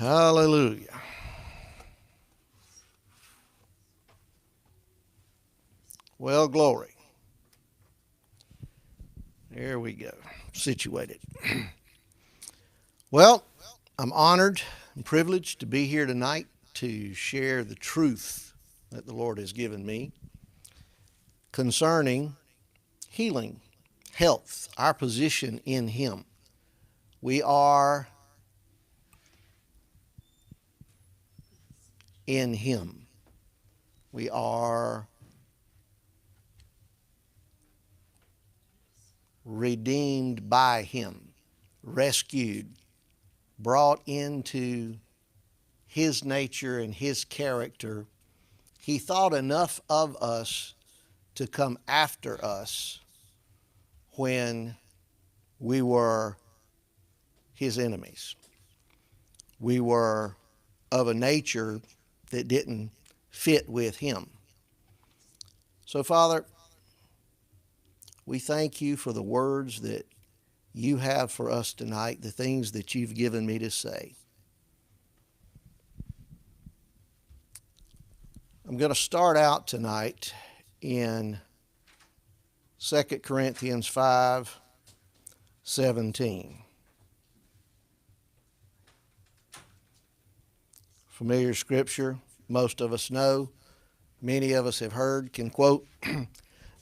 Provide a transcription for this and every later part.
Hallelujah. Well, glory. There we go. Situated. Well, I'm honored and privileged to be here tonight to share the truth that the Lord has given me concerning healing, health, our position in Him. We are in Him. We are redeemed by Him, rescued, brought into His nature and His character. He thought enough of us to come after us when we were His enemies. We were of a nature that didn't fit with Him. So, Father, we thank You for the words that You have for us tonight, the things that You've given me to say. I'm going to start out tonight in 2 Corinthians 5:17. Familiar scripture, most of us know, many of us have heard, can quote.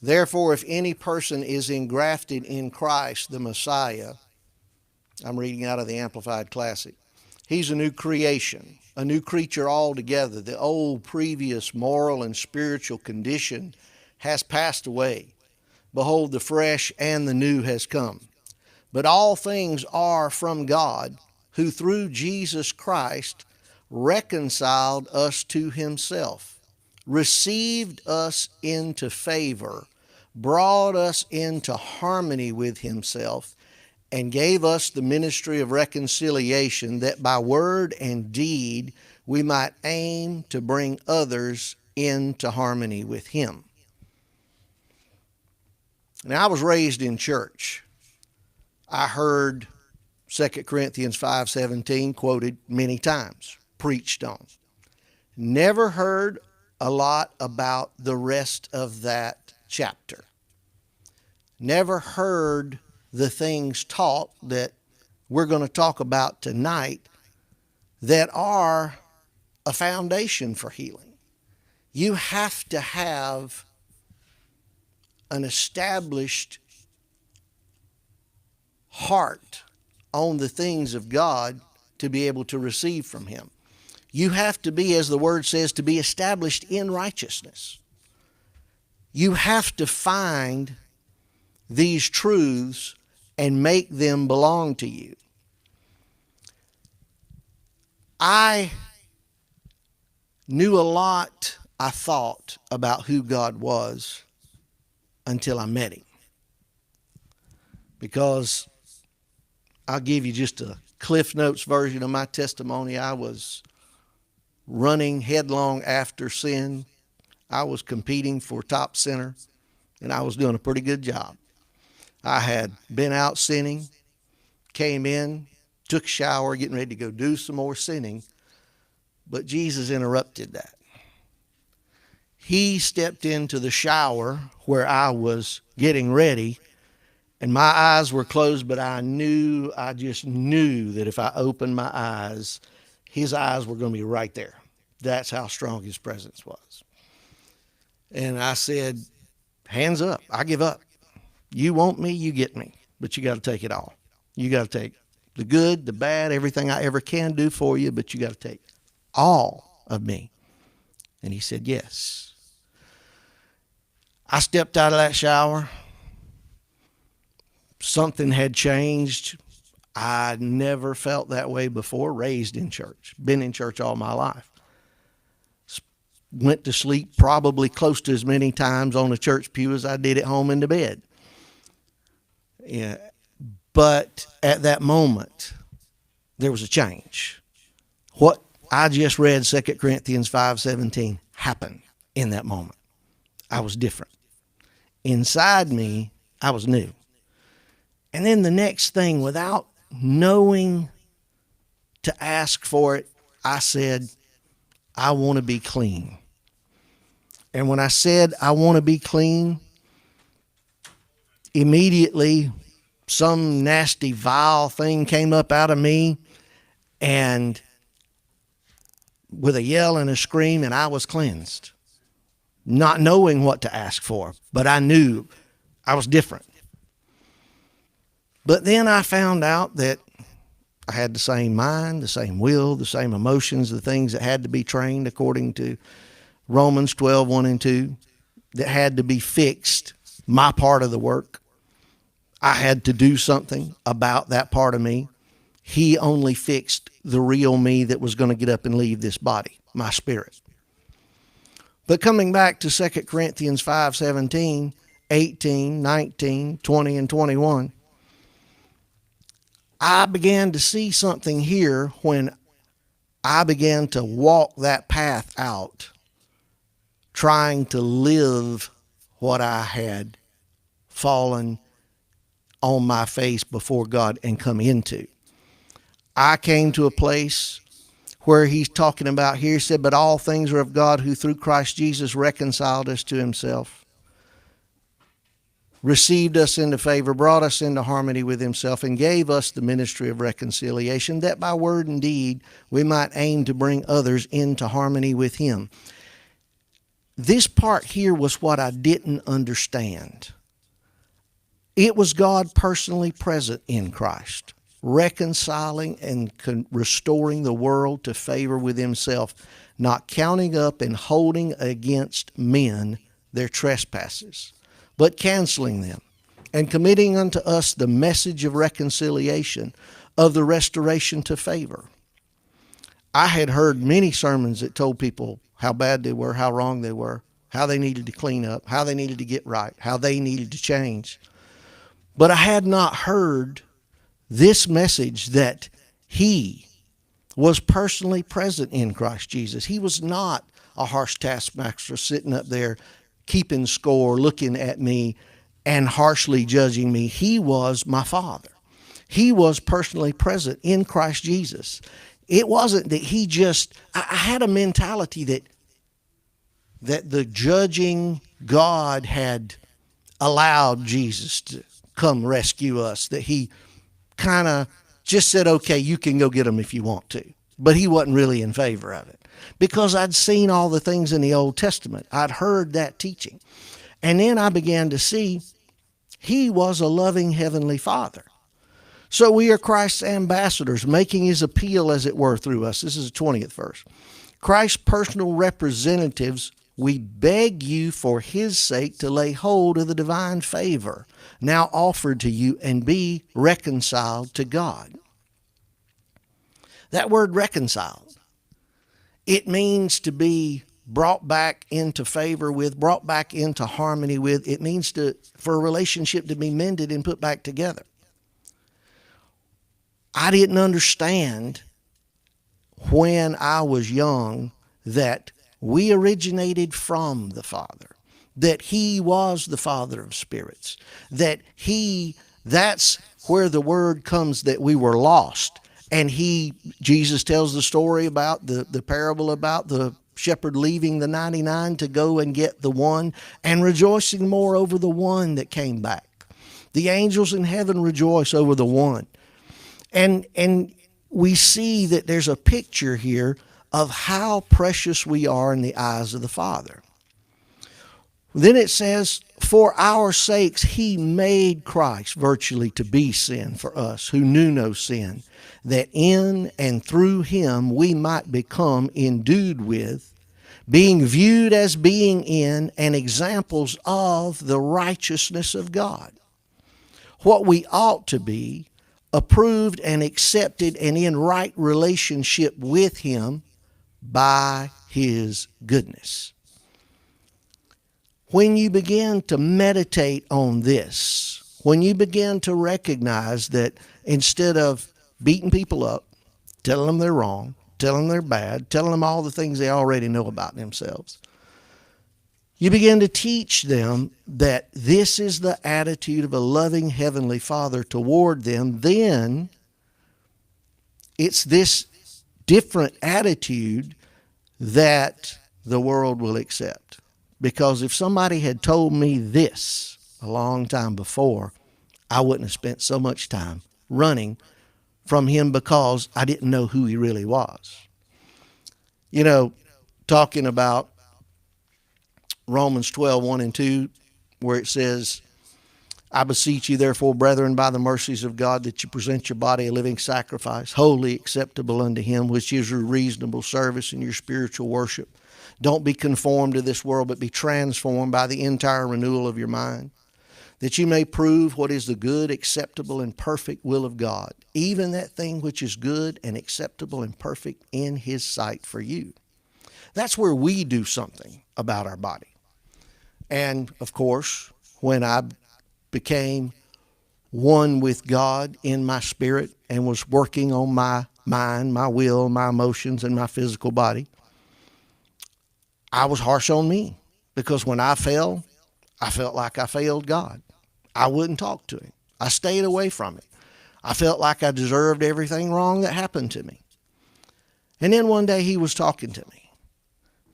Therefore, if any person is engrafted in Christ, the Messiah, I'm reading out of the Amplified Classic, he's a new creation, a new creature altogether. The old previous moral and spiritual condition has passed away. Behold, the fresh and the new has come. But all things are from God, who through Jesus Christ reconciled us to Himself, received us into favor, brought us into harmony with Himself, and gave us the ministry of reconciliation, that by word and deed we might aim to bring others into harmony with Him. Now, I was raised in church. I heard 2 Corinthians 5:17 quoted many times, preached on. Never heard a lot about the rest of that chapter. Never heard the things taught that we're going to talk about tonight that are a foundation for healing. You have to have an established heart on the things of God to be able to receive from Him. You have to be, as the Word says, to be established in righteousness. You have to find these truths and make them belong to you. I knew a lot, I thought, about who God was until I met Him. Because I'll give you just a Cliff Notes version of my testimony. I was running headlong after sin. I was competing for top center, and I was doing a pretty good job. I had been out sinning, came in, took a shower, getting ready to go do some more sinning, but Jesus interrupted that. He stepped into the shower where I was getting ready, and my eyes were closed, but I just knew that if I opened my eyes, His eyes were going to be right there. That's how strong His presence was. And I said, hands up, I give up. You want me, you get me, but you got to take it all. You got to take the good, the bad, everything I ever can do for you, but you got to take all of me. And He said, yes. I stepped out of that shower. Something had changed. I never felt that way before, raised in church, been in church all my life. Went to sleep probably close to as many times on a church pew as I did at home in the bed. Yeah. But at that moment, there was a change. What I just read, 2 Corinthians 5:17, happened in that moment. I was different. Inside me, I was new. And then the next thing, without knowing to ask for it, I said, I want to be clean. And when I said, I want to be clean, immediately some nasty, vile thing came up out of me, and with a yell and a scream, and I was cleansed, not knowing what to ask for, but I knew I was different. But then I found out that I had the same mind, the same will, the same emotions, the things that had to be trained according to Romans 12:1 and 2, that had to be fixed, my part of the work. I had to do something about that part of me. He only fixed the real me that was going to get up and leave this body, my spirit. But coming back to 2 Corinthians 5:17, 18, 19, 20, and 21, I began to see something here when I began to walk that path out, trying to live what I had fallen on my face before God and come into. I came to a place where he's talking about here, he said, but all things are of God, who through Christ Jesus reconciled us to himself, received us into favor, brought us into harmony with himself, and gave us the ministry of reconciliation, that by word and deed we might aim to bring others into harmony with him. This part here was what I didn't understand. It was God personally present in Christ, reconciling and restoring the world to favor with himself, not counting up and holding against men their trespasses, but canceling them, and committing unto us the message of reconciliation, of the restoration to favor. I had heard many sermons that told people how bad they were, how wrong they were, how they needed to clean up, how they needed to get right, how they needed to change. But I had not heard this message that he was personally present in Christ Jesus. He was not a harsh taskmaster sitting up there keeping score, looking at me and harshly judging me. He was my Father. He was personally present in Christ Jesus. It wasn't that he just, I had a mentality that the judging God had allowed Jesus to come rescue us, that he kind of just said, okay, you can go get them if you want to. But he wasn't really in favor of it, because I'd seen all the things in the Old Testament. I'd heard that teaching. And then I began to see he was a loving heavenly Father. So we are Christ's ambassadors, making his appeal, as it were, through us. This is the 20th verse. Christ's personal representatives, we beg you for his sake to lay hold of the divine favor now offered to you and be reconciled to God. That word reconciled, it means to be brought back into favor with, brought back into harmony with. It means for a relationship to be mended and put back together. I didn't understand when I was young that we originated from the Father, that he was the Father of spirits, that that's where the word comes that we were lost. And Jesus tells the story about the parable about the shepherd leaving the 99 to go and get the one, and rejoicing more over the one that came back. The angels in heaven rejoice over the one. And we see that there's a picture here of how precious we are in the eyes of the Father. Then it says, for our sakes he made Christ virtually to be sin for us who knew no sin, that in and through him we might become endued with, being viewed as being in and examples of the righteousness of God. What we ought to be, approved and accepted and in right relationship with him by his goodness. When you begin to meditate on this, when you begin to recognize that instead of beating people up, telling them they're wrong, telling them they're bad, telling them all the things they already know about themselves, you begin to teach them that this is the attitude of a loving heavenly Father toward them, then It's this different attitude that the world will accept. Because if somebody had told me this a long time before, I wouldn't have spent so much time running from him because I didn't know who he really was. You know, talking about Romans 12, 1 and 2, where it says, I beseech you, therefore, brethren, by the mercies of God, that you present your body a living sacrifice, wholly acceptable unto him, which is your reasonable service and your spiritual worship. Don't be conformed to this world, but be transformed by the entire renewal of your mind, that you may prove what is the good, acceptable, and perfect will of God, even that thing which is good and acceptable and perfect in his sight for you. That's where we do something about our body. And, of course, when I became one with God in my spirit and was working on my mind, my will, my emotions, and my physical body, I was harsh on me because when I fell, I felt like I failed God. I wouldn't talk to him. I stayed away from it. I felt like I deserved everything wrong that happened to me. And then one day he was talking to me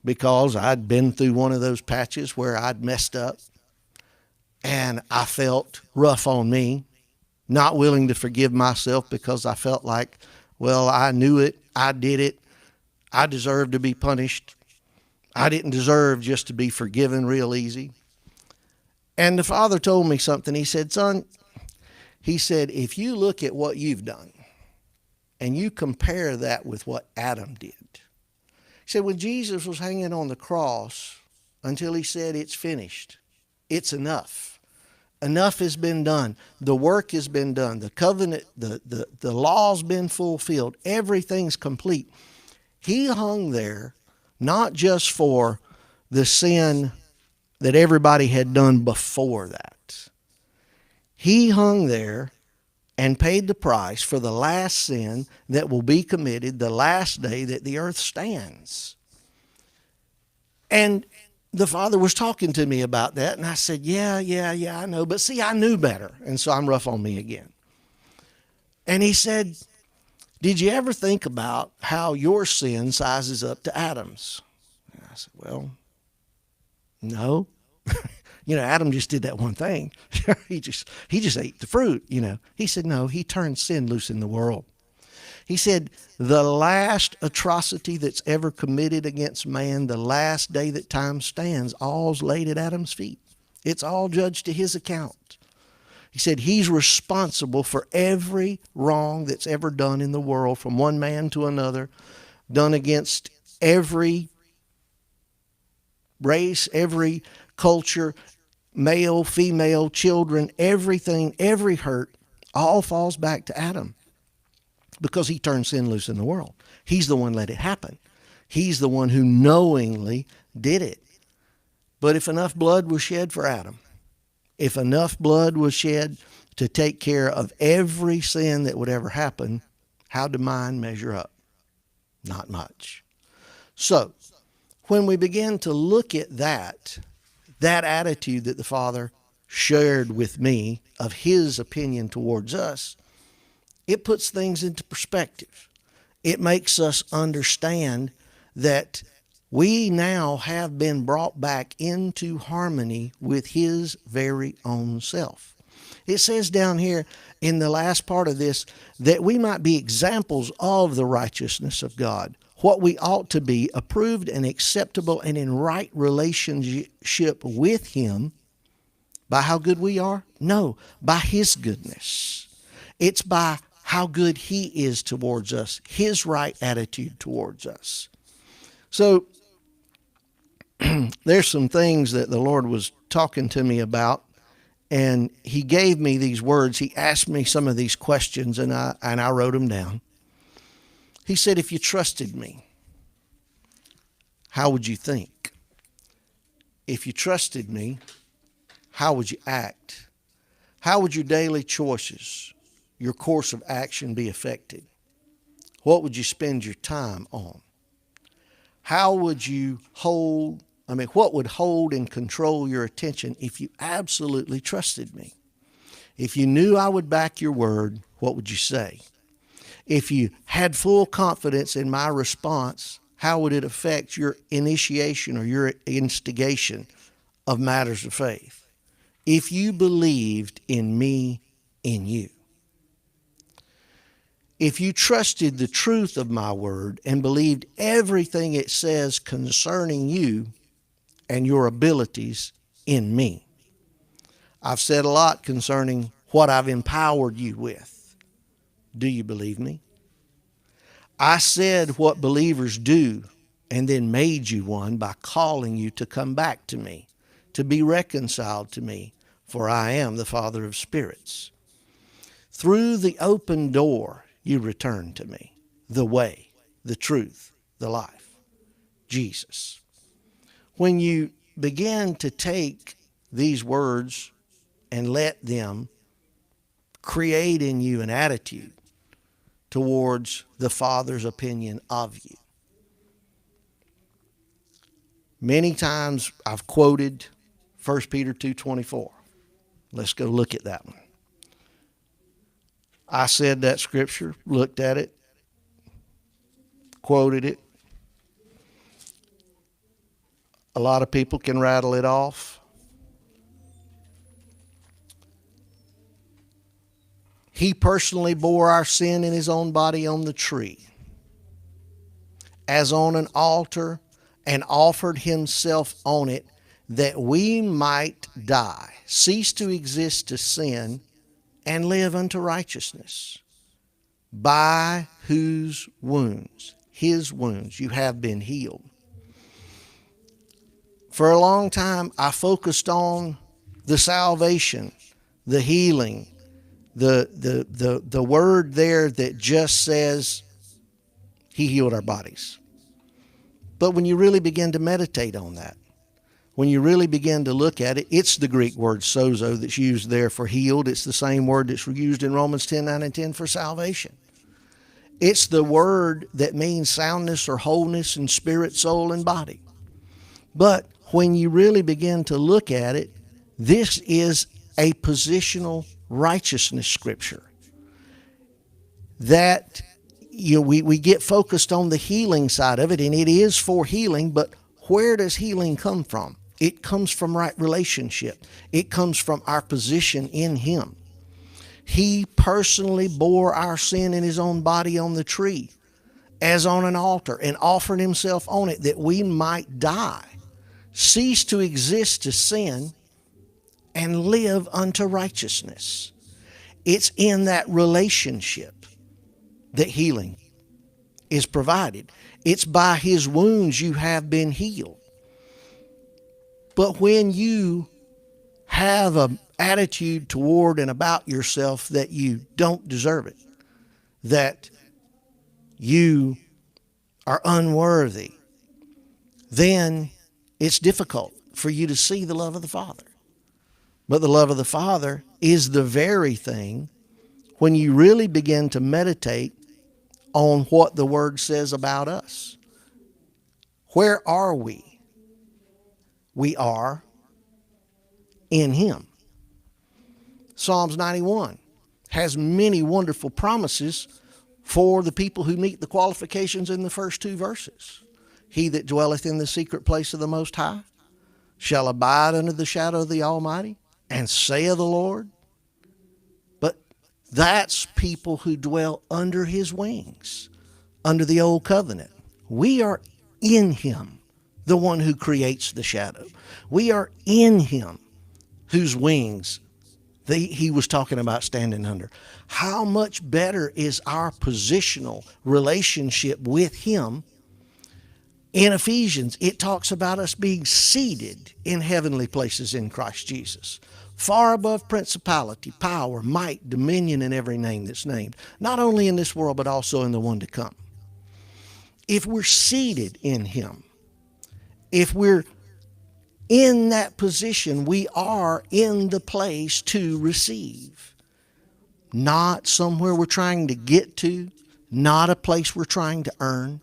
because I'd been through one of those patches where I'd messed up and I felt rough on me, not willing to forgive myself because I felt like, well, I knew it, I did it, I deserved to be punished. I didn't deserve just to be forgiven real easy. And the Father told me something. He said, son, he said, if you look at what you've done and you compare that with what Adam did. He said, when Jesus was hanging on the cross until he said, it's finished, it's enough. Enough has been done. The work has been done. The covenant, the law's been fulfilled. Everything's complete. He hung there not just for the sin that everybody had done before that. He hung there and paid the price for the last sin that will be committed the last day that the earth stands. And the Father was talking to me about that, and I said, yeah, I know. But see, I knew better, and so I'm rough on me again. And he said, did you ever think about how your sin sizes up to Adam's? And I said, well, no. Adam just did that one thing. he just ate the fruit, He said, no, he turned sin loose in the world. He said, the last atrocity that's ever committed against man, the last day that time stands, all's laid at Adam's feet. It's all judged to his account. He said he's responsible for every wrong that's ever done in the world, from one man to another, done against every race, every culture, male, female, children, everything, every hurt, all falls back to Adam. Because he turned sin loose in the world. He's the one let it happen. He's the one who knowingly did it. But if enough blood was shed for Adam, if enough blood was shed to take care of every sin that would ever happen, how did mine measure up? Not much. So, when we begin to look at that attitude that the Father shared with me of his opinion towards us, it puts things into perspective. It makes us understand that we now have been brought back into harmony with his very own self. It says down here in the last part of this that we might be examples of the righteousness of God, what we ought to be, approved and acceptable and in right relationship with him. By how good we are? No, by his goodness. It's by how good he is towards us, his right attitude towards us. So there's some things that the Lord was talking to me about, and he gave me these words. He asked me some of these questions, and I wrote them down. He said, if you trusted me, how would you think? If you trusted me, how would you act? How would your daily choices, your course of action be affected? What would you spend your time on? How would you what would hold and control your attention if you absolutely trusted me? If you knew I would back your word, what would you say? If you had full confidence in my response, how would it affect your initiation or your instigation of matters of faith? If you believed in me, in you. If you trusted the truth of my word and believed everything it says concerning you and your abilities in me. I've said a lot concerning what I've empowered you with. Do you believe me? I said what believers do and then made you one by calling you to come back to me, to be reconciled to me, for I am the Father of spirits. Through the open door, you return to me, the way, the truth, the life, Jesus. When you begin to take these words and let them create in you an attitude towards the Father's opinion of you. Many times I've quoted 1 Peter 2:24. Let's go look at that one. I said that scripture, looked at it, quoted it. A lot of people can rattle it off. He personally bore our sin in his own body on the tree, as on an altar, and offered himself on it that we might die, cease to exist to sin, and live unto righteousness, by whose wounds, his wounds, you have been healed. For a long time, I focused on the salvation, the healing, the word there that just says he healed our bodies. But when you really begin to meditate on that, when you really begin to look at it, it's the Greek word sozo that's used there for healed. It's the same word that's used in Romans 10:9 and 10 for salvation. It's the word that means soundness or wholeness in spirit, soul, and body. But when you really begin to look at it, this is a positional righteousness scripture. That we get focused on the healing side of it, and it is for healing, but where does healing come from? It comes from right relationship. It comes from our position in him. He personally bore our sin in his own body on the tree, as on an altar, and offered himself on it that we might die, cease to exist to sin, and live unto righteousness. It's in that relationship that healing is provided. It's by his wounds you have been healed. But when you have an attitude toward and about yourself that you don't deserve it, that you are unworthy, then it's difficult for you to see the love of the Father. But the love of the Father is the very thing when you really begin to meditate on what the Word says about us. Where are we? We are in him. Psalms 91 has many wonderful promises for the people who meet the qualifications in the first two verses. He that dwelleth in the secret place of the Most High shall abide under the shadow of the Almighty, and say of the Lord. But that's people who dwell under his wings, under the old covenant. We are in him, the one who creates the shadow. We are in him, whose wings he was talking about standing under. How much better is our positional relationship with him? In Ephesians, it talks about us being seated in heavenly places in Christ Jesus, far above principality, power, might, dominion, and every name that's named, not only in this world, but also in the one to come. If we're seated in him, if we're in that position, we are in the place to receive. Not somewhere we're trying to get to, not a place we're trying to earn,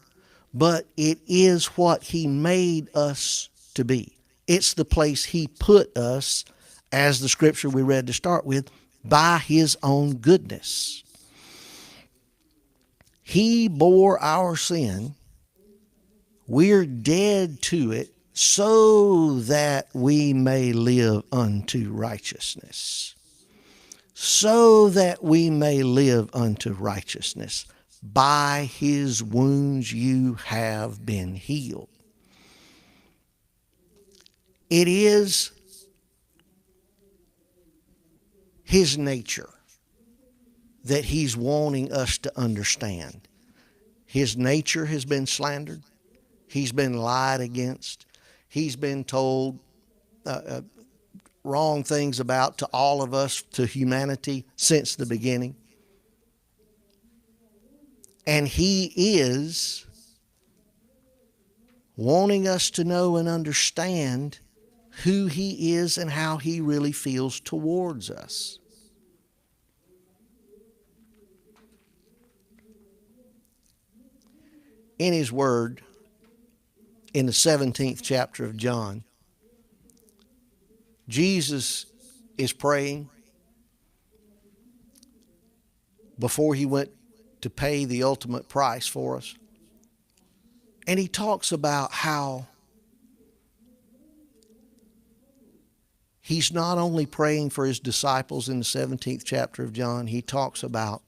but it is what he made us to be. It's the place he put us, as the scripture we read to start with, by his own goodness. He bore our sin. We're dead to it so that we may live unto righteousness. So that we may live unto righteousness. By his wounds you have been healed. It is his nature that he's wanting us to understand. His nature has been slandered. He's been lied against. He's been told wrong things about to all of us, to humanity, since the beginning. And he is wanting us to know and understand who he is and how he really feels towards us. In his word, in the 17th chapter of John, Jesus is praying before he went to pay the ultimate price for us. And he talks about how he's not only praying for his disciples in the 17th chapter of John, he talks about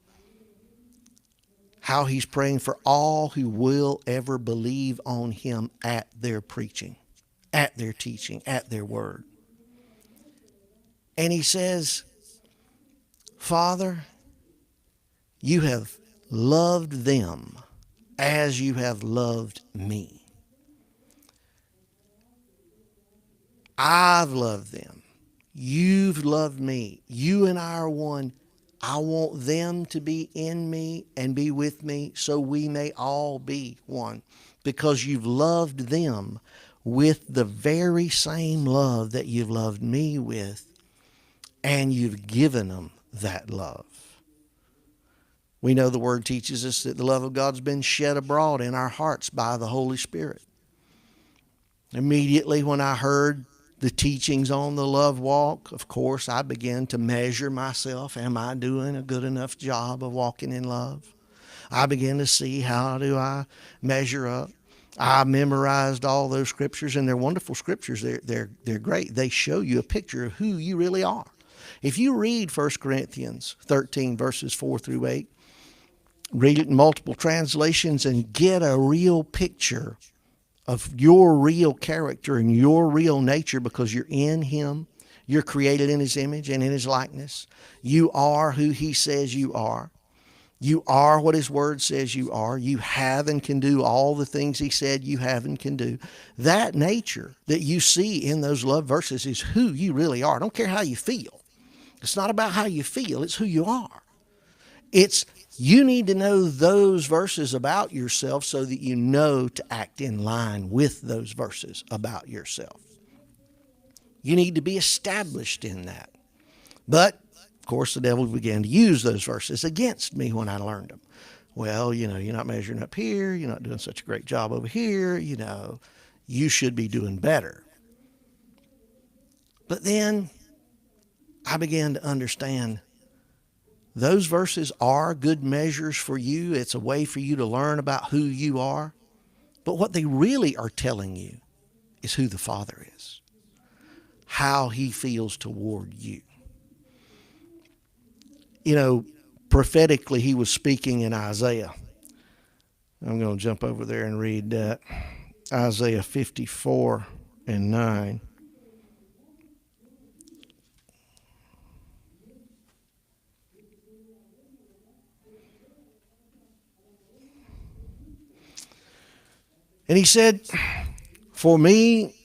how he's praying for all who will ever believe on him at their preaching, at their teaching, at their word. And he says, Father, you have loved them as you have loved me. I've loved them. You've loved me. You and I are one. I want them to be in me and be with me so we may all be one, because you've loved them with the very same love that you've loved me with, and you've given them that love. We know the Word teaches us that the love of God's been shed abroad in our hearts by the Holy Spirit. Immediately when I heard the teachings on the love walk, of course, I began to measure myself. Am I doing a good enough job of walking in love? I began to see, how do I measure up? I memorized all those scriptures, and they're wonderful scriptures. They're great. They show you a picture of who you really are. If you read 1 Corinthians 13, verses 4 through 8, read it in multiple translations and get a real picture of your real character and your real nature, because you're in him. You're created in his image and in his likeness. You are who he says you are. You are what his word says you are. You have and can do all the things he said you have and can do. That nature that you see in those love verses is who you really are. I don't care how you feel. It's not about how you feel. It's who you are. You need to know those verses about yourself so that you know to act in line with those verses about yourself. You need to be established in that. But, of course, the devil began to use those verses against me when I learned them. Well, you're not measuring up here. You're not doing such a great job over here. You should be doing better. But then I began to understand those verses are good measures for you. It's a way for you to learn about who you are. But what they really are telling you is who the Father is, how he feels toward you. Prophetically, he was speaking in Isaiah. I'm going to jump over there and read that. Isaiah 54 and 9. And he said, for me,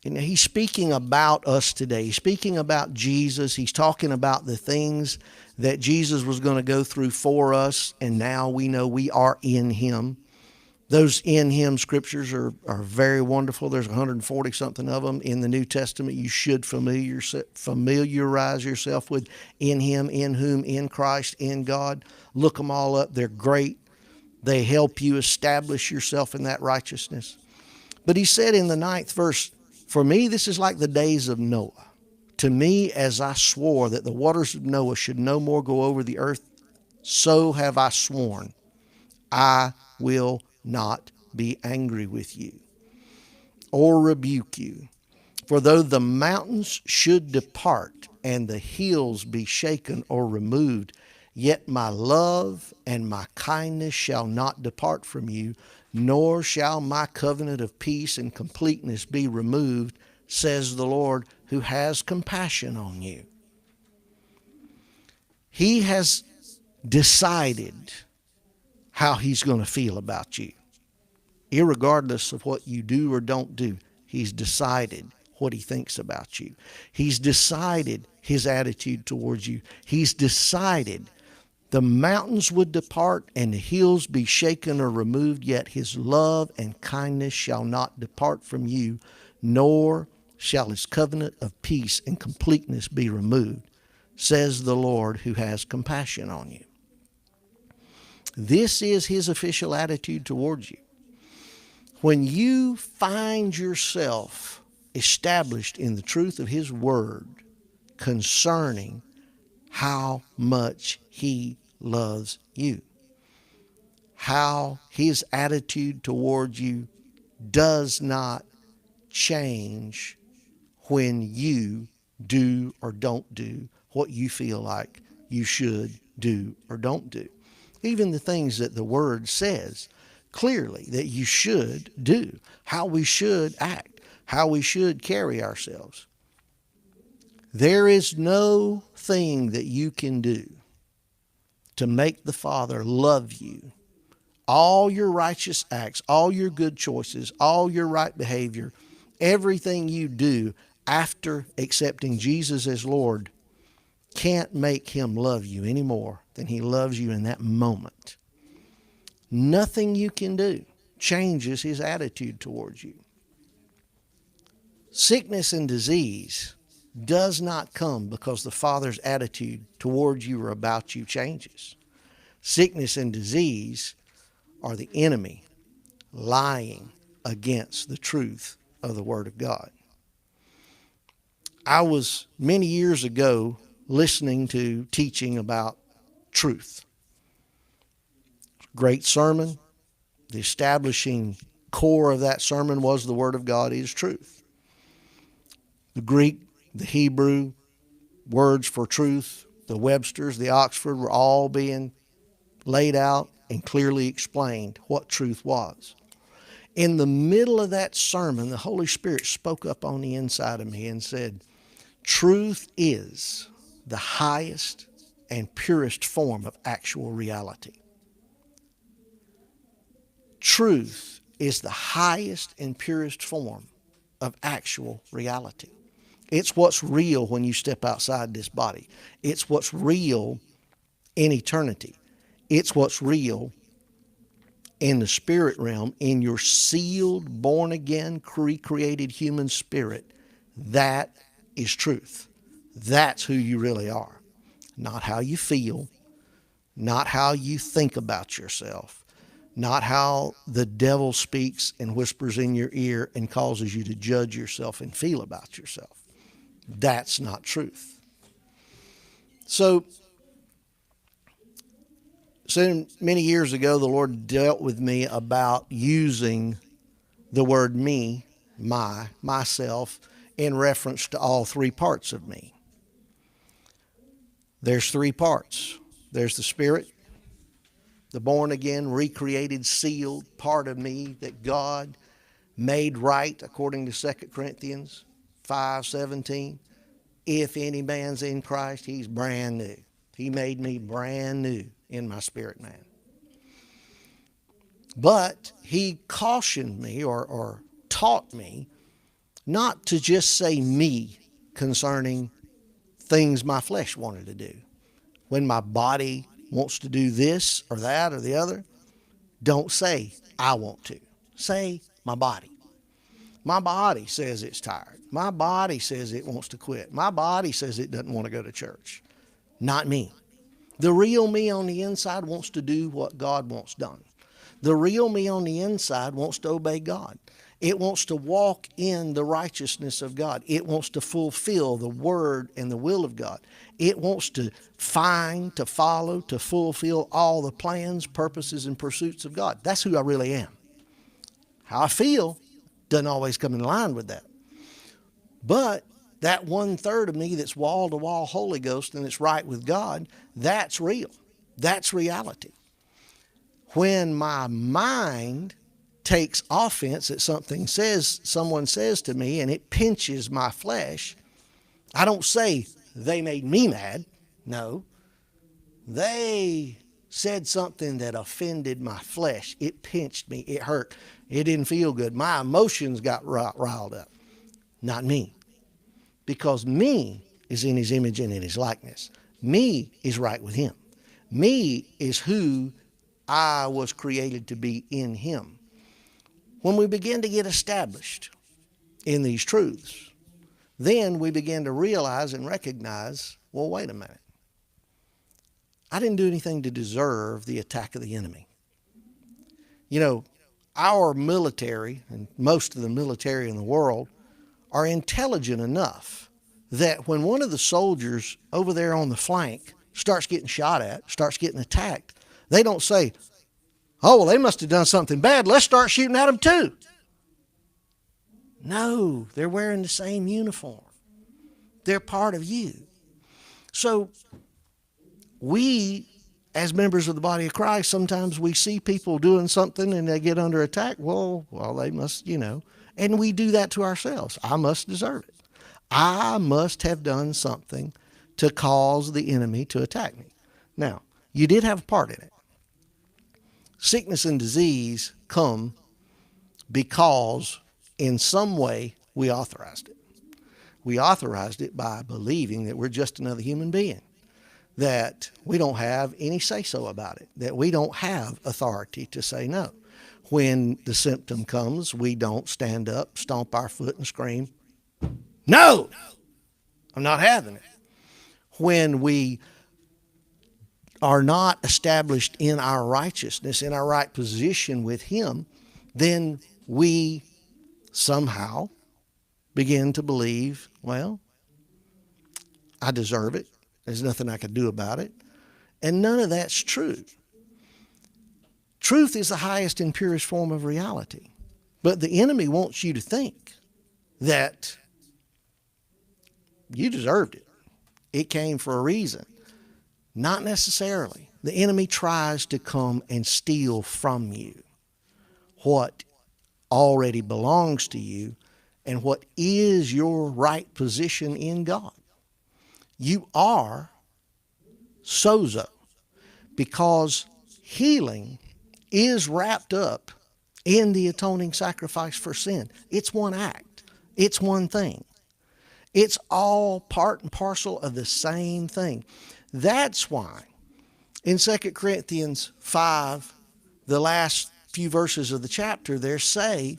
he's speaking about us today. He's speaking about Jesus. He's talking about the things that Jesus was going to go through for us, and now we know we are in him. Those in him scriptures are very wonderful. There's 140 something of them in the New Testament. You should familiarize yourself with in him, in whom, in Christ, in God. Look them all up. They're great. They help you establish yourself in that righteousness. But he said in the 9th verse, for me, this is like the days of Noah. To me, as I swore that the waters of Noah should no more go over the earth, so have I sworn I will not be angry with you or rebuke you. For though the mountains should depart and the hills be shaken or removed, yet my love and my kindness shall not depart from you, nor shall my covenant of peace and completeness be removed, says the Lord, who has compassion on you. He has decided how he's going to feel about you. Irregardless of what you do or don't do, he's decided what he thinks about you. He's decided his attitude towards you. He's decided the mountains would depart and the hills be shaken or removed, yet his love and kindness shall not depart from you, nor shall his covenant of peace and completeness be removed, says the Lord, who has compassion on you. This is his official attitude towards you. When you find yourself established in the truth of his word concerning how much he loves you, how his attitude towards you does not change when you do or don't do what you feel like you should do or don't do. Even the things that the word says clearly that you should do, how we should act, how we should carry ourselves. There is no thing that you can do to make the Father love you. All your righteous acts, all your good choices, all your right behavior, everything you do after accepting Jesus as Lord can't make him love you any more than he loves you in that moment. Nothing you can do changes his attitude towards you. Sickness and disease does not come because the Father's attitude towards you or about you changes. Sickness and disease are the enemy lying against the truth of the Word of God. I was many years ago listening to teaching about truth. Great sermon. The establishing core of that sermon was the Word of God is truth. The Greek, the Hebrew words for truth, the Webster's, the Oxford were all being laid out and clearly explained what truth was. In the middle of that sermon, the Holy Spirit spoke up on the inside of me and said, truth is the highest and purest form of actual reality. Truth is the highest and purest form of actual reality. It's what's real when you step outside this body. It's what's real in eternity. It's what's real in the spirit realm, in your sealed, born-again, recreated human spirit. That is truth. That's who you really are. Not how you feel, not how you think about yourself, not how the devil speaks and whispers in your ear and causes you to judge yourself and feel about yourself. That's not truth. So many years ago, the Lord dealt with me about using the word me, myself, in reference to all three parts of me. There's three parts. There's the spirit, the born again, recreated, sealed part of me that God made right according to 2 Corinthians 5:17. If any man's in Christ, he's brand new. He made me brand new in my spirit man. But he cautioned me or taught me not to just say me concerning things my flesh wanted to do. When my body wants to do this or that or the other, don't say I want to. Say my body. My body says it's tired. My body says it wants to quit. My body says it doesn't want to go to church. Not me. The real me on the inside wants to do what God wants done. The real me on the inside wants to obey God. It wants to walk in the righteousness of God. It wants to fulfill the word and the will of God. It wants to find, to follow, to fulfill all the plans, purposes, and pursuits of God. That's who I really am. How I feel doesn't always come in line with that. But that 1/3 of me that's wall-to-wall Holy Ghost and it's right with God, that's real. That's reality. When my mind takes offense at something someone says to me and it pinches my flesh, I don't say they made me mad. No. They said something that offended my flesh. It pinched me. It hurt. It didn't feel good. My emotions got riled up. Not me. Because me is in his image and in his likeness. Me is right with him. Me is who I was created to be in him. When we begin to get established in these truths, then we begin to realize and recognize, well, wait a minute. I didn't do anything to deserve the attack of the enemy. You know, our military, and most of the military in the world, are intelligent enough that when one of the soldiers over there on the flank starts getting shot at, starts getting attacked, they don't say, oh, well, they must have done something bad. Let's start shooting at them too. No, they're wearing the same uniform. They're part of you. So we, as members of the body of Christ, sometimes we see people doing something and they get under attack. Well, they must, and we do that to ourselves. I must deserve it. I must have done something to cause the enemy to attack me. Now, you did have a part in it. Sickness and disease come because in some way we authorized it. We authorized it by believing that we're just another human being, that we don't have any say-so about it, that we don't have authority to say no. When the symptom comes, we don't stand up, stomp our foot, and scream, no, I'm not having it. When we are not established in our righteousness, in our right position with him, then we somehow begin to believe, well, I deserve it. There's nothing I can do about it. And none of that's true. Truth is the highest and purest form of reality. But the enemy wants you to think that you deserved it. It came for a reason. Not necessarily. The enemy tries to come and steal from you what already belongs to you and what is your right position in God. You are sozo, because healing is wrapped up in the atoning sacrifice for sin. It's one act. It's one thing. It's all part and parcel of the same thing. That's why in 2 Corinthians 5, the last few verses of the chapter there say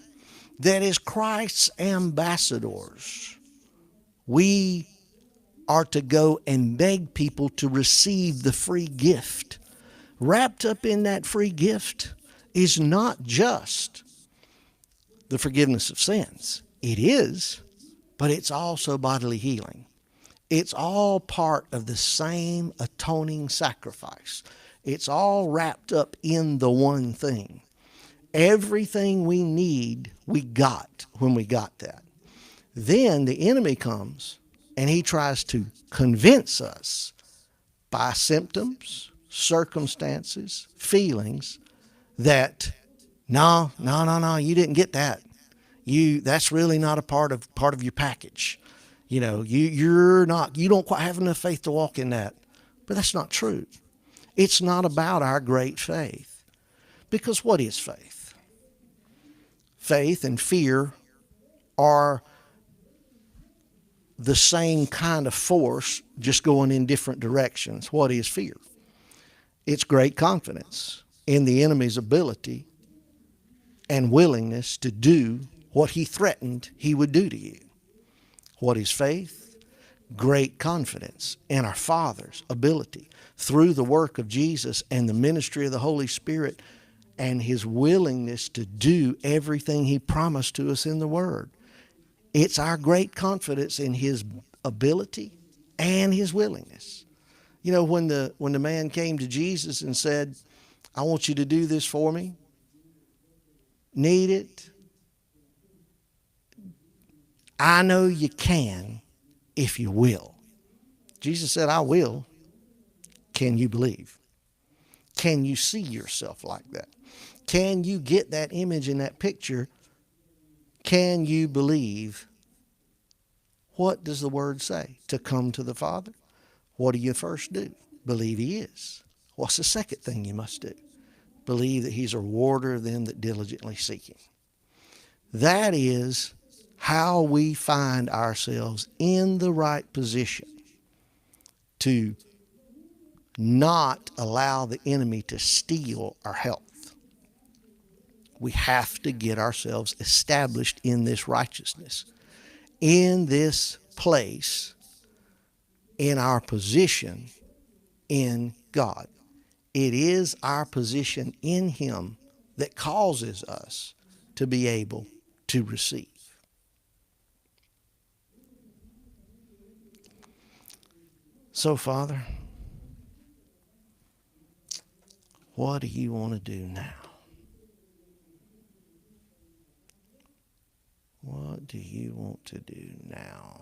that as Christ's ambassadors, we are to go and beg people to receive the free gift. Wrapped up in that free gift is not just the forgiveness of sins. It is, but it's also bodily healing. It's all part of the same atoning sacrifice. It's all wrapped up in the one thing. Everything we need, we got when we got that. Then the enemy comes and he tries to convince us by symptoms, circumstances, feelings that no, you didn't get that. That's really not a part of your package. You don't quite have enough faith to walk in that. But that's not true. It's not about our great faith. Because what is faith? Faith and fear are the same kind of force, just going in different directions. What is fear? It's great confidence in the enemy's ability and willingness to do what he threatened he would do to you. What is faith? Great confidence in our Father's ability through the work of Jesus and the ministry of the Holy Spirit and his willingness to do everything he promised to us in the Word. It's our great confidence in his ability and his willingness. You know, when the man came to Jesus and said, I want you to do this for me, need it, I know you can if you will. Jesus said, I will. Can you believe? Can you see yourself like that? Can you get that image in that picture? Can you believe? What does the Word say? To come to the Father? What do you first do? Believe he is. What's the second thing you must do? Believe that he's a rewarder of them that diligently seek him. That is how we find ourselves in the right position to not allow the enemy to steal our health. We have to get ourselves established in this righteousness, in this place, in our position in God. It is our position in him that causes us to be able to receive. So, Father, what do you want to do now? What do you want to do now?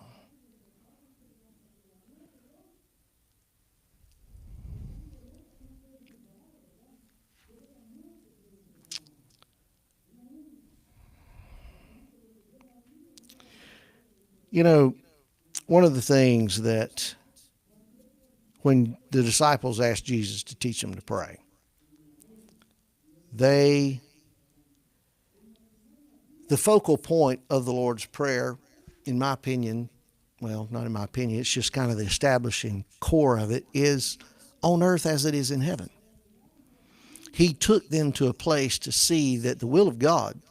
You know, one of the things that when the disciples asked Jesus to teach them to pray, the focal point of the Lord's Prayer, in my opinion, well, not in my opinion, it's just kind of the establishing core of it, is on earth as it is in heaven. He took them to a place to see that the will of God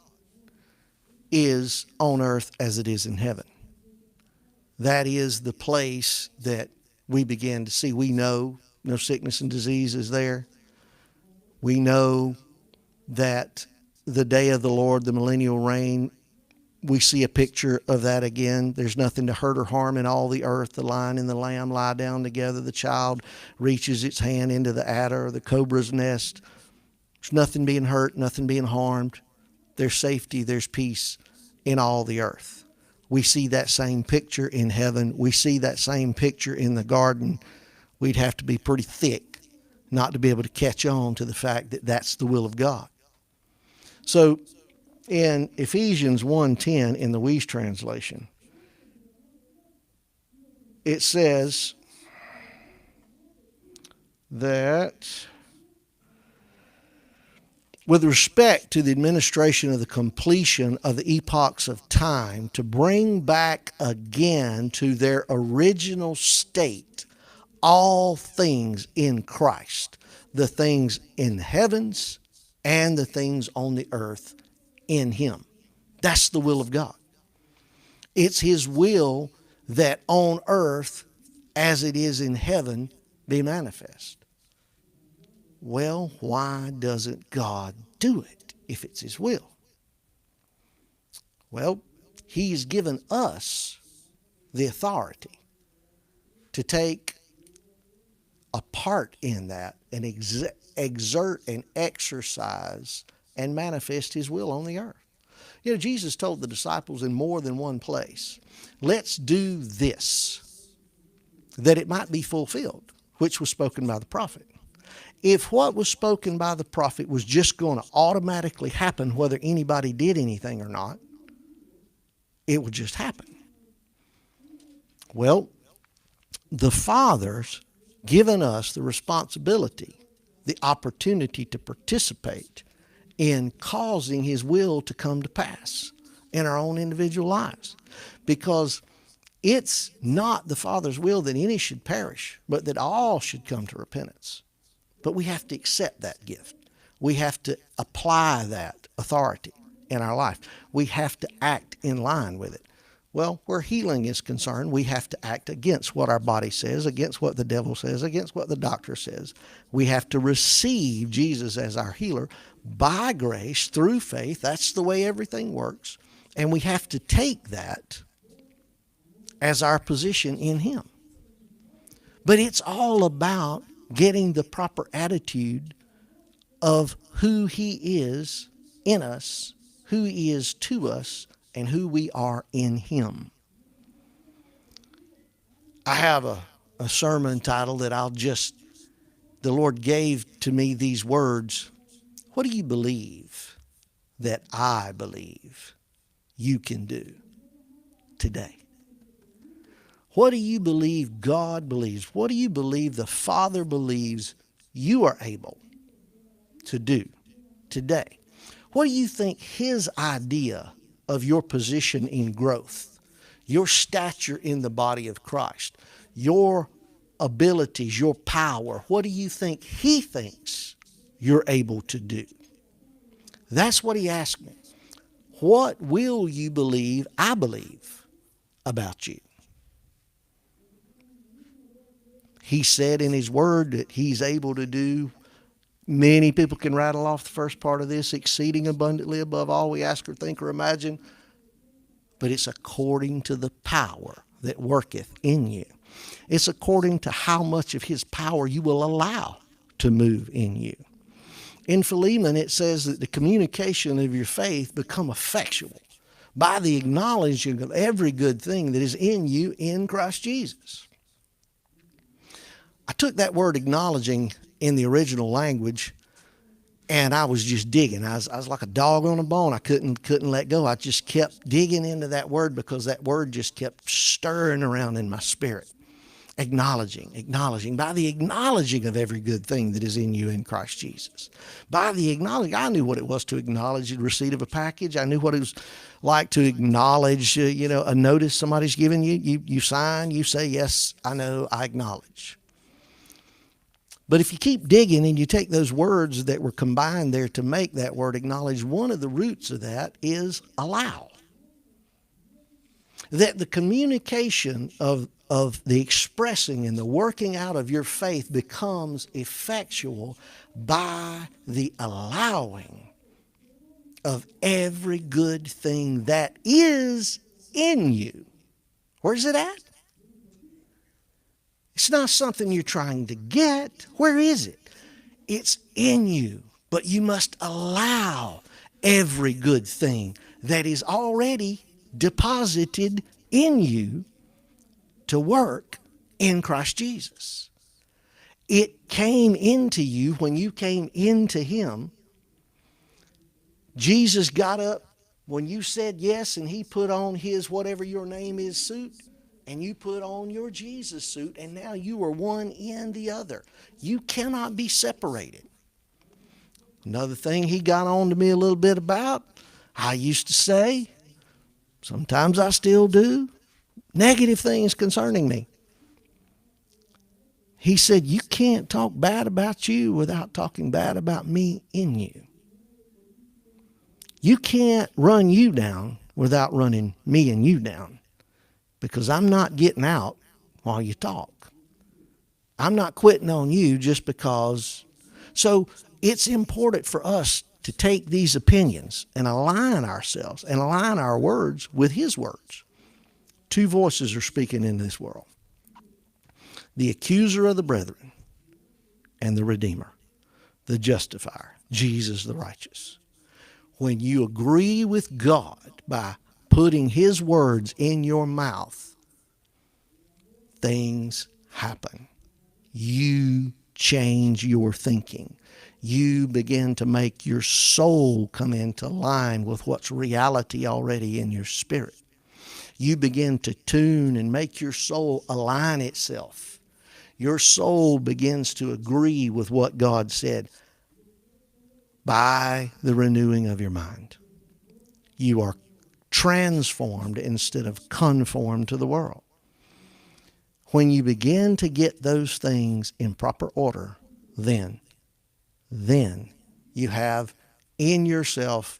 is on earth as it is in heaven. That is the place that we begin to see. We know no sickness and disease is there. We know that the day of the Lord, the millennial reign, we see a picture of that again. There's nothing to hurt or harm in all the earth. The lion and the lamb lie down together. The child reaches its hand into the adder or the cobra's nest. There's nothing being hurt, nothing being harmed. There's safety, there's peace in all the earth. We see that same picture in heaven. We see that same picture in the garden. We'd have to be pretty thick not to be able to catch on to the fact that that's the will of God. So in Ephesians 1:10 in the Weiss translation, it says that with respect to the administration of the completion of the epochs of time, to bring back again to their original state all things in Christ, the things in the heavens and the things on the earth in him. That's the will of God. It's his will that on earth as it is in heaven be manifest. Well, why doesn't God do it if it's his will? Well, he's given us the authority to take a part in that and exert and exercise and manifest his will on the earth. You know, Jesus told the disciples in more than one place, let's do this, that it might be fulfilled, which was spoken by the prophet. If what was spoken by the prophet was just going to automatically happen, whether anybody did anything or not, it would just happen. Well, the Father's given us the responsibility, the opportunity to participate in causing his will to come to pass in our own individual lives. Because it's not the Father's will that any should perish, but that all should come to repentance. But we have to accept that gift. We have to apply that authority in our life. We have to act in line with it. Well, where healing is concerned, we have to act against what our body says, against what the devil says, against what the doctor says. We have to receive Jesus as our healer by grace through faith. That's the way everything works. And we have to take that as our position in Him. But it's all about getting the proper attitude of who He is in us, who He is to us, and who we are in Him. I have a sermon title that the Lord gave to me these words. What do you believe that I believe you can do today? What do you believe God believes? What do you believe the Father believes you are able to do today? What do you think His idea of your position in growth, your stature in the body of Christ, your abilities, your power, what do you think He thinks you're able to do? That's what He asked me. What will you believe I believe about you? He said in His Word that He's able to do, many people can rattle off the first part of this, exceeding abundantly above all we ask or think or imagine, but it's according to the power that worketh in you. It's according to how much of His power you will allow to move in you. In Philemon, it says that the communication of your faith become effectual by the acknowledging of every good thing that is in you in Christ Jesus. I took that word acknowledging in the original language, and I was just digging. I was like a dog on a bone. I couldn't let go. I just kept digging into that word because that word just kept stirring around in my spirit. Acknowledging, by the acknowledging of every good thing that is in you in Christ Jesus. By the acknowledging, I knew what it was to acknowledge the receipt of a package. I knew what it was like to acknowledge, a notice somebody's given you. You sign, you say, yes, I know, I acknowledge. But if you keep digging and you take those words that were combined there to make that word acknowledge, one of the roots of that is allow. That the communication of the expressing and the working out of your faith becomes effectual by the allowing of every good thing that is in you. Where's it at? It's not something you're trying to get. Where is it? It's in you. But you must allow every good thing that is already deposited in you to work in Christ Jesus. It came into you when you came into Him. Jesus got up when you said yes, and He put on His whatever your name is suit, and you put on your Jesus suit, and now you are one in the other. You cannot be separated. Another thing He got on to me a little bit about, I used to say, sometimes I still do, negative things concerning me. He said, you can't talk bad about you without talking bad about me in you. You can't run you down without running me and you down. Because I'm not getting out while you talk. I'm not quitting on you just because. So it's important for us to take these opinions and align ourselves and align our words with His words. Two voices are speaking in this world. The accuser of the brethren and the Redeemer, the justifier, Jesus the righteous. When you agree with God by putting His words in your mouth, things happen. You change your thinking. You begin to make your soul come into line with what's reality already in your spirit. You begin to tune and make your soul align itself. Your soul begins to agree with what God said by the renewing of your mind. You are transformed instead of conformed to the world. When you begin to get those things in proper order, then you have in yourself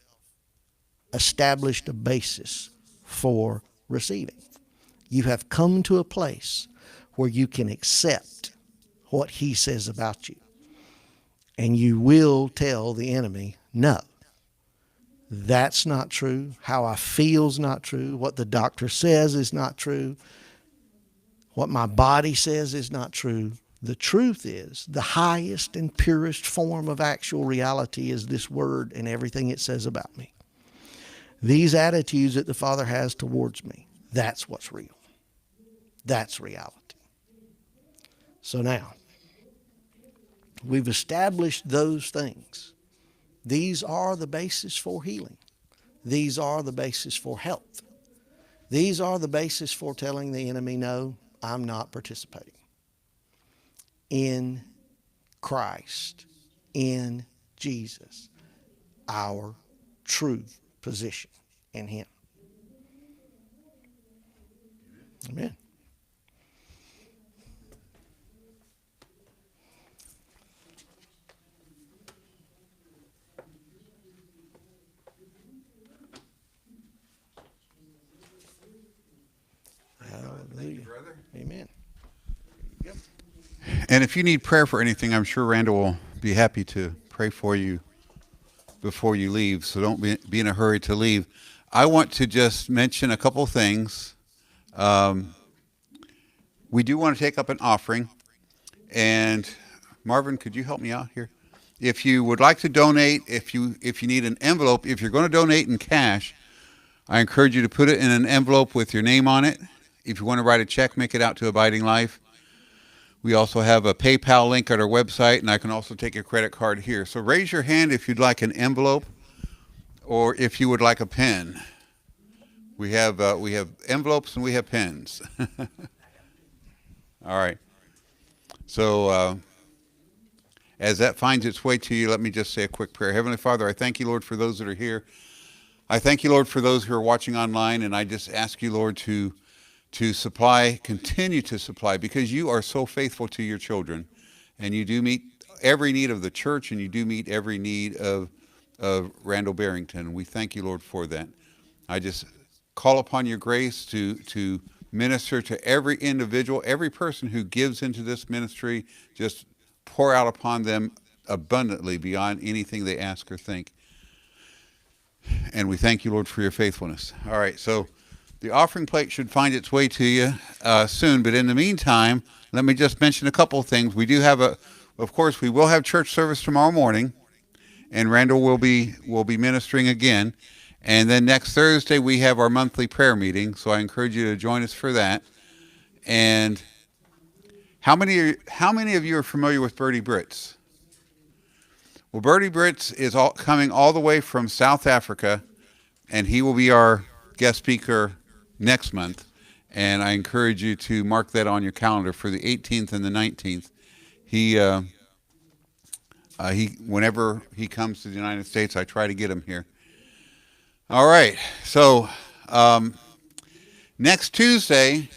established a basis for receiving. You have come to a place where you can accept what he says about you. And you will tell the enemy, no, that's not true. How I feel is not true. What the doctor says is not true. What my body says is not true. The truth is, the highest and purest form of actual reality is this word and everything it says about me. These attitudes that the Father has towards me, that's what's real. That's reality. So now, we've established those things. These are the basis for healing. These are the basis for health. These are the basis for telling the enemy, no, I'm not participating. In Christ, in Jesus, our true position in him. Amen. Hallelujah. Thank you, brother. Amen. Yep. And if you need prayer for anything, I'm sure Randall will be happy to pray for you before you leave. So don't be in a hurry to leave. I want to just mention a couple things. We do want to take up an offering. And Marvin, could you help me out here? If you would like to donate, if you need an envelope, if you're going to donate in cash, I encourage you to put it in an envelope with your name on it. If you want to write a check, make it out to Abiding Life. We also have a PayPal link at our website, and I can also take your credit card here. So raise your hand if you'd like an envelope or if you would like a pen. We have envelopes and we have pens. All right. So as that finds its way to you, let me just say a quick prayer. Heavenly Father, I thank you, Lord, for those that are here. I thank you, Lord, for those who are watching online, and I just ask you, Lord, to supply, continue to supply, because you are so faithful to your children, and you do meet every need of the church, and you do meet every need of Randall Barrington. We thank you, Lord, for that. I just call upon your grace to minister to every individual, every person who gives into this ministry. Just pour out upon them abundantly beyond anything they ask or think. And we thank you, Lord, for your faithfulness. All right, so the offering plate should find its way to you soon. But in the meantime, let me just mention a couple of things. We do have of course, we will have church service tomorrow morning, and Randall will be ministering again. And then next Thursday, we have our monthly prayer meeting. So I encourage you to join us for that. And how many of you are familiar with Bertie Britz? Well, Bertie Britz is coming all the way from South Africa, and he will be our guest speaker next month. And I encourage you to mark that on your calendar for the 18th and the 19th. He whenever he comes to the United States, I try to get him here. All right, so next Tuesday,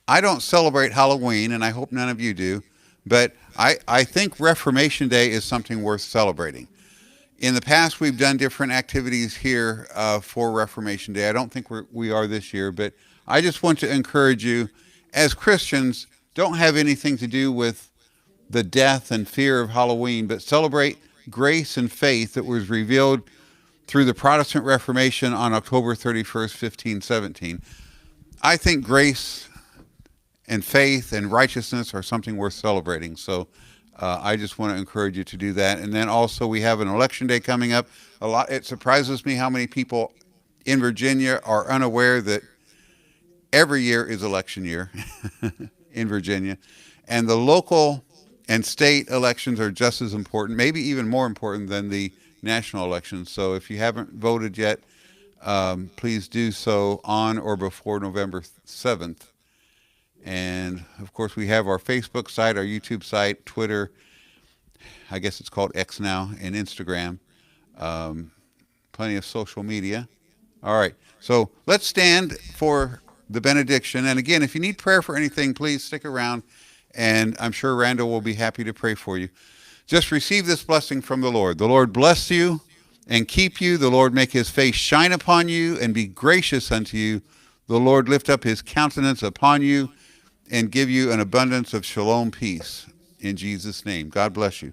I don't celebrate Halloween, and I hope none of you do, but I think Reformation Day is something worth celebrating. In the past, we've done different activities here for Reformation Day. I don't think we are this year, but I just want to encourage you, as Christians, don't have anything to do with the death and fear of Halloween, but celebrate grace and faith that was revealed through the Protestant Reformation on October 31st, 1517. I think grace and faith and righteousness are something worth celebrating. So I just want to encourage you to do that. And then also we have an election day coming up. It surprises me how many people in Virginia are unaware that every year is election year in Virginia. And the local and state elections are just as important, maybe even more important than the national elections. So if you haven't voted yet, please do so on or before November 7th. And of course, we have our Facebook site, our YouTube site, Twitter, I guess it's called X now, and Instagram. Plenty of social media. All right, so let's stand for the benediction. And again, if you need prayer for anything, please stick around, and I'm sure Randall will be happy to pray for you. Just receive this blessing from the Lord. The Lord bless you and keep you. The Lord make his face shine upon you and be gracious unto you. The Lord lift up his countenance upon you and give you an abundance of shalom peace. In Jesus' name. God bless you.